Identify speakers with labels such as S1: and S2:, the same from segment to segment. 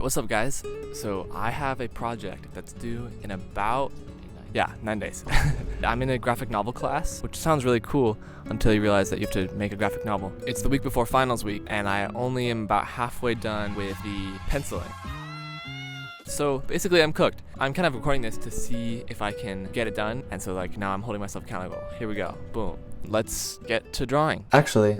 S1: What's up, guys? So I have a project that's due in about 9 days. I'm in a graphic novel class, which sounds really cool until you realize that you have to make a graphic novel. It's the week before finals week, and I only am about halfway done with the penciling. So basically I'm cooked. I'm kind of recording this to see if I can get it done, and so now I'm holding myself accountable. Here we go. Boom. Let's get to drawing.
S2: Actually,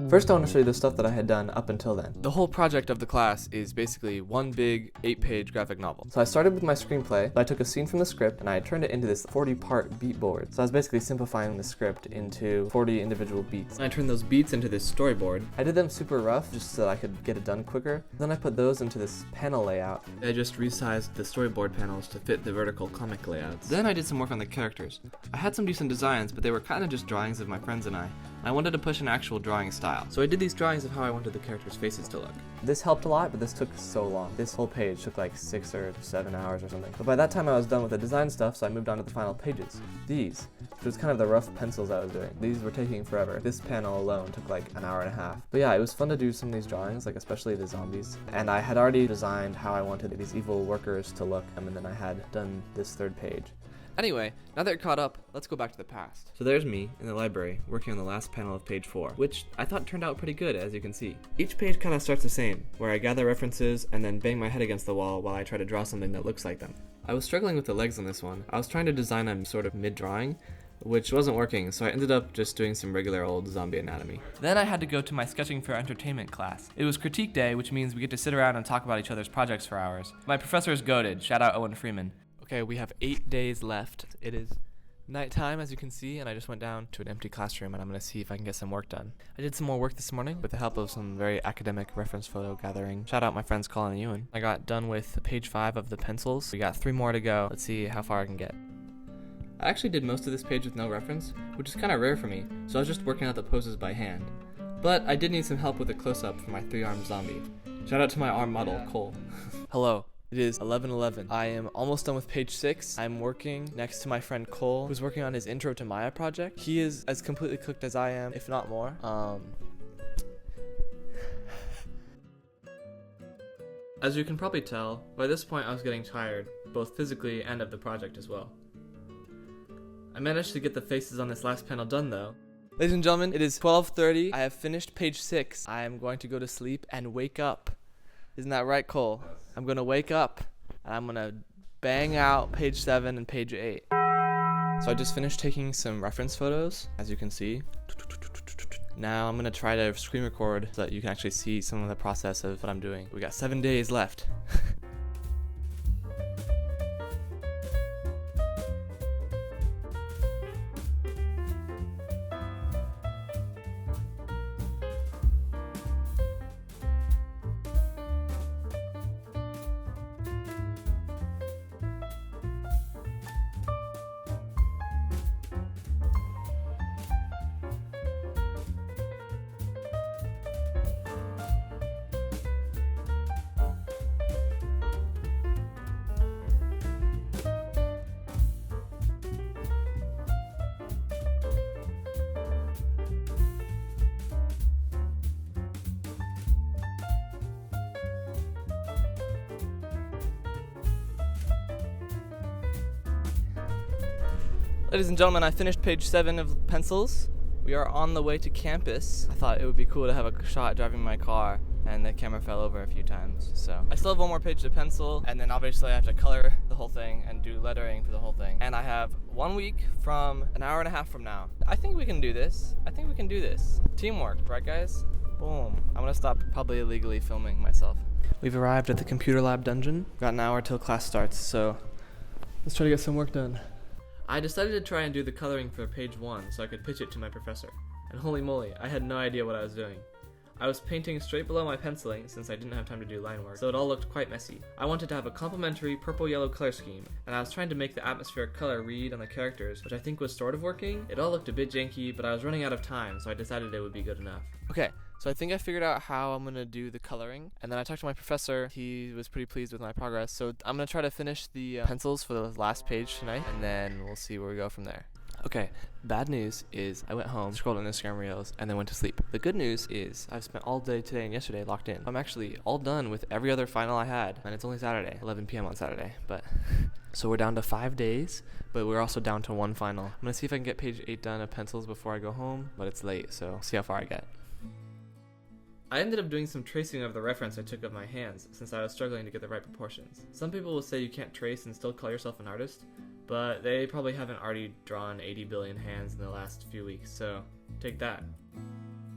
S2: first I want to show you the stuff that I had done up until then.
S1: The whole project of the class is basically one big 8-page graphic novel.
S2: So I started with my screenplay. I took a scene from the script and I turned it into this 40-part beat board. So I was basically simplifying the script into 40 individual beats.
S1: And I turned those beats into this storyboard.
S2: I did them super rough just so that I could get it done quicker. Then I put those into this panel layout.
S1: I just resized the storyboard panels to fit the vertical comic layouts. Then I did some work on the characters. I had some decent designs, but they were kind of just drawings of my friends and I wanted to push an actual drawing style. So I did these drawings of how I wanted the characters' faces to look.
S2: This helped a lot, but this took so long. This whole page took like 6 or 7 hours or something. But by that time I was done with the design stuff, so I moved on to the final pages. These, which was kind of the rough pencils I was doing. These were taking forever. This panel alone took like an hour and a half. But yeah, it was fun to do some of these drawings, especially the zombies. And I had already designed how I wanted these evil workers to look, and then I had done this third page.
S1: Anyway, now that you're caught up, let's go back to the past. So there's me in the library working on the last panel of page 4, which I thought turned out pretty good, as you can see. Each page kind of starts the same, where I gather references and then bang my head against the wall while I try to draw something that looks like them. I was struggling with the legs on this one. I was trying to design them sort of mid-drawing, which wasn't working, so I ended up just doing some regular old zombie anatomy. Then I had to go to my sketching for entertainment class. It was critique day, which means we get to sit around and talk about each other's projects for hours. My professor is goated. Shout out Owen Freeman. Okay, we have 8 days left. It is nighttime, as you can see, and I just went down to an empty classroom and I'm going to see if I can get some work done. I did some more work this morning with the help of some very academic reference photo gathering. Shout out my friends Colin and Ewan. I got done with page 5 of the pencils. We got 3 more to go. Let's see how far I can get. I actually did most of this page with no reference, which is kind of rare for me, so I was just working out the poses by hand. But I did need some help with a close-up for my 3-armed zombie. Shout out to my arm model, Cole. Hello. It is 11:11. I am almost done with page 6. I'm working next to my friend Cole, who's working on his Intro to Maya project. He is as completely cooked as I am, if not more. As you can probably tell, by this point I was getting tired, both physically and of the project as well. I managed to get the faces on this last panel done though. Ladies and gentlemen, it is 12:30. I have finished page 6. I am going to go to sleep and wake up. Isn't that right, Cole? I'm going to wake up and I'm going to bang out page 7 and page 8. So I just finished taking some reference photos, as you can see. Now I'm going to try to screen record so that you can actually see some of the process of what I'm doing. We got 7 days left. Ladies and gentlemen, I finished page 7 of pencils. We are on the way to campus. I thought it would be cool to have a shot driving my car, and the camera fell over a few times. So I still have one more page to pencil, and then obviously I have to color the whole thing and do lettering for the whole thing. And I have 1 week from an hour and a half from now. I think we can do this. Teamwork, right guys? Boom. I'm gonna stop probably illegally filming myself. We've arrived at the computer lab dungeon. We've got an hour till class starts, so let's try to get some work done. I decided to try and do the coloring for page 1 so I could pitch it to my professor. And holy moly, I had no idea what I was doing. I was painting straight below my penciling since I didn't have time to do line work, so it all looked quite messy. I wanted to have a complementary purple-yellow color scheme, and I was trying to make the atmospheric color read on the characters, which I think was sort of working. It all looked a bit janky, but I was running out of time, so I decided it would be good enough. Okay, so I think I figured out how I'm gonna do the coloring, and then I talked to my professor. He was pretty pleased with my progress, so I'm gonna try to finish the pencils for the last page tonight, and then we'll see where we go from there. Okay, bad news is I went home, scrolled on Instagram Reels, and then went to sleep. The good news is I've spent all day today and yesterday locked in. I'm actually all done with every other final I had, and it's only Saturday, 11 p.m. on Saturday. But so we're down to 5 days, but we're also down to one final. I'm gonna see if I can get page 8 done of pencils before I go home, but it's late, so see how far I get. I ended up doing some tracing of the reference I took of my hands, since I was struggling to get the right proportions. Some people will say you can't trace and still call yourself an artist, but they probably haven't already drawn 80 billion hands in the last few weeks, so take that.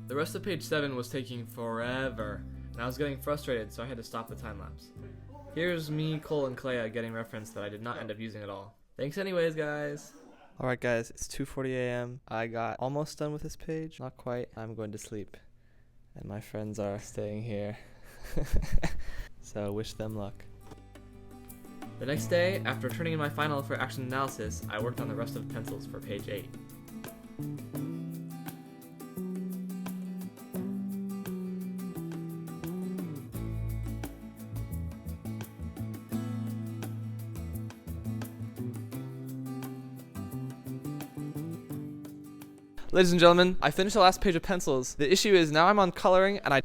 S1: The rest of page 7 was taking forever, and I was getting frustrated, so I had to stop the time lapse. Here's me, Cole, and Cleia getting reference that I did not end up using at all. Thanks anyways, guys! Alright guys, it's 2:40 a.m. I got almost done with this page, not quite. I'm going to sleep. And my friends are staying here. So wish them luck. The next day, after turning in my final for action analysis, I worked on the rest of the pencils for page 8. Ladies and gentlemen, I finished the last page of pencils. The issue is now I'm on coloring and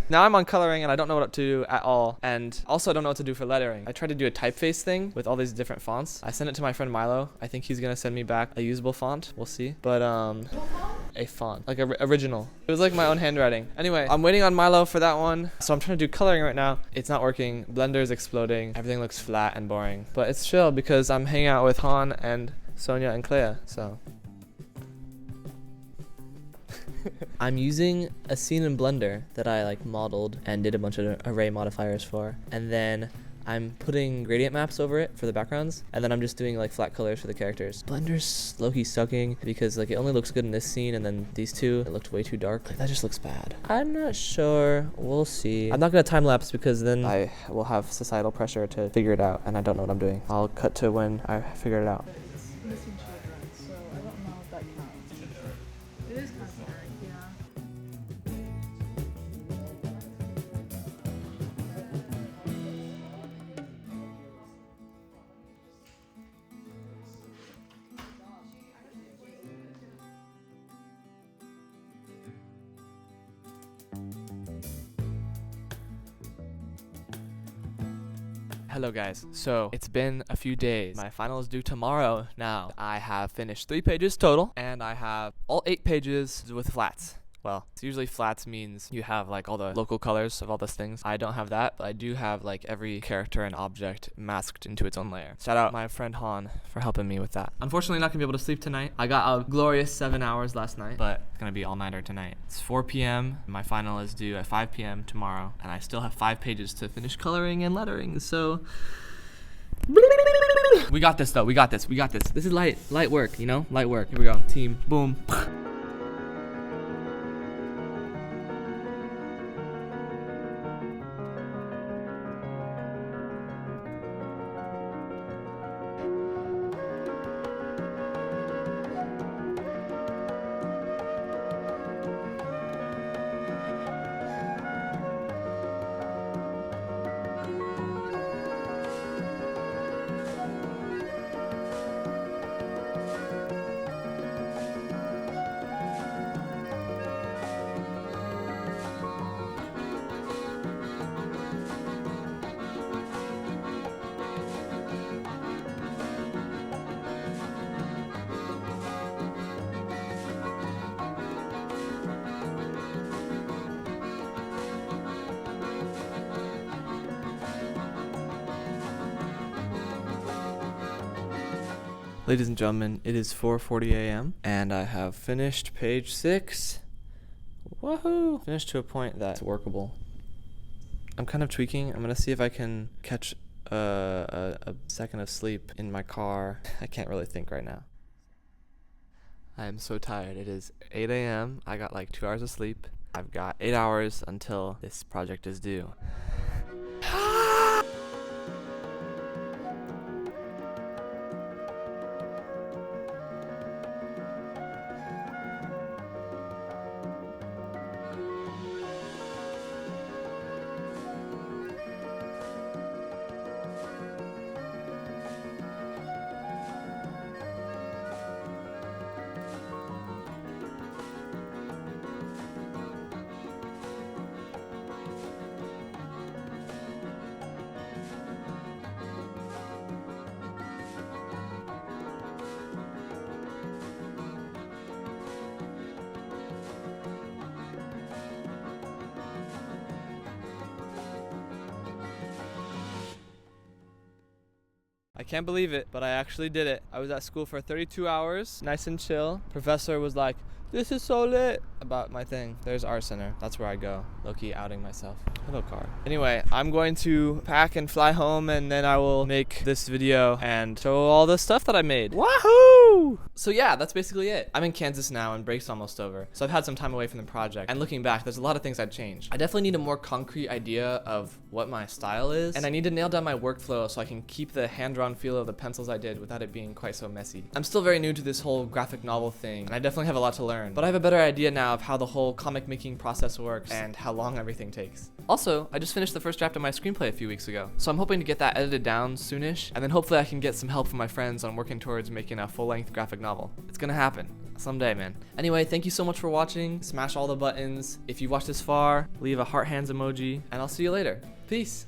S1: Now I'm on coloring and I don't know what to do at all. And also I don't know what to do for lettering. I tried to do a typeface thing with all these different fonts. I sent it to my friend Milo. I think he's gonna send me back a usable font. We'll see. But a font, like original. It was like my own handwriting. Anyway, I'm waiting on Milo for that one. So I'm trying to do coloring right now. It's not working. Blender's exploding. Everything looks flat and boring. But it's chill because I'm hanging out with Hahn and Sonja and Cleia. So I'm using a scene in Blender that I like modeled and did a bunch of array modifiers for, and then I'm putting gradient maps over it for the backgrounds, and then I'm just doing like flat colors for the characters. Blender's low-key sucking because like it only looks good in this scene, and then these two, it looked way too dark. Like that just looks bad. I'm not sure. We'll see. I'm not gonna time lapse because then I will have societal pressure to figure it out, and I don't know what I'm doing. I'll cut to when I figure it out.
S3: It's missing children, so I don't know if that counts. It is kind of boring, yeah.
S1: Hello guys, so it's been a few days. My final is due tomorrow now. I have finished 3 pages total, and I have all 8 pages with flats. Well, usually flats means you have like all the local colors of all those things. I don't have that, but I do have like every character and object masked into its own layer. Shout out my friend Hahn for helping me with that. Unfortunately, not gonna be able to sleep tonight. I got a glorious 7 hours last night, but it's gonna be all-nighter tonight. It's 4 p.m. My final is due at 5 p.m. tomorrow, and I still have 5 pages to finish coloring and lettering, so we got this though. We got this. This is light work, you know? Light work. Here we go. Team. Boom. Ladies and gentlemen, it is 4:40 a.m. and I have finished page 6. Woohoo! Finished to a point that's workable. I'm kind of tweaking. I'm gonna see if I can catch a second of sleep in my car. I can't really think right now. I am so tired. It is 8 a.m. I got like 2 hours of sleep. I've got 8 hours until this project is due.
S2: I can't believe it, but I actually did it. I was at school for 32 hours, nice and chill. Professor was like, this is so lit about my thing. There's Art Center. That's where I go. Low-key outing myself. Hello, car. Anyway, I'm going to pack and fly home, and then I will make this video and show all the stuff that I made. Wahoo! So yeah, that's basically it. I'm in Kansas now, and break's almost over. So I've had some time away from the project. And looking back, there's a lot of things I'd change. I definitely need a more concrete idea of what my style is, and I need to nail down my workflow so I can keep the hand-drawn feel of the pencils I did without it being quite so messy. I'm still very new to this whole graphic novel thing, and I definitely have a lot to learn, but I have a better idea now of how the whole comic making process works and how long everything takes. Also, I just finished the first draft of my screenplay a few weeks ago, so I'm hoping to get that edited down soonish, and then hopefully I can get some help from my friends on working towards making a full-length graphic novel. It's gonna happen. Someday, man. Anyway, thank you so much for watching. Smash all the buttons. If you've watched this far, leave a heart hands emoji, and I'll see you later. Peace.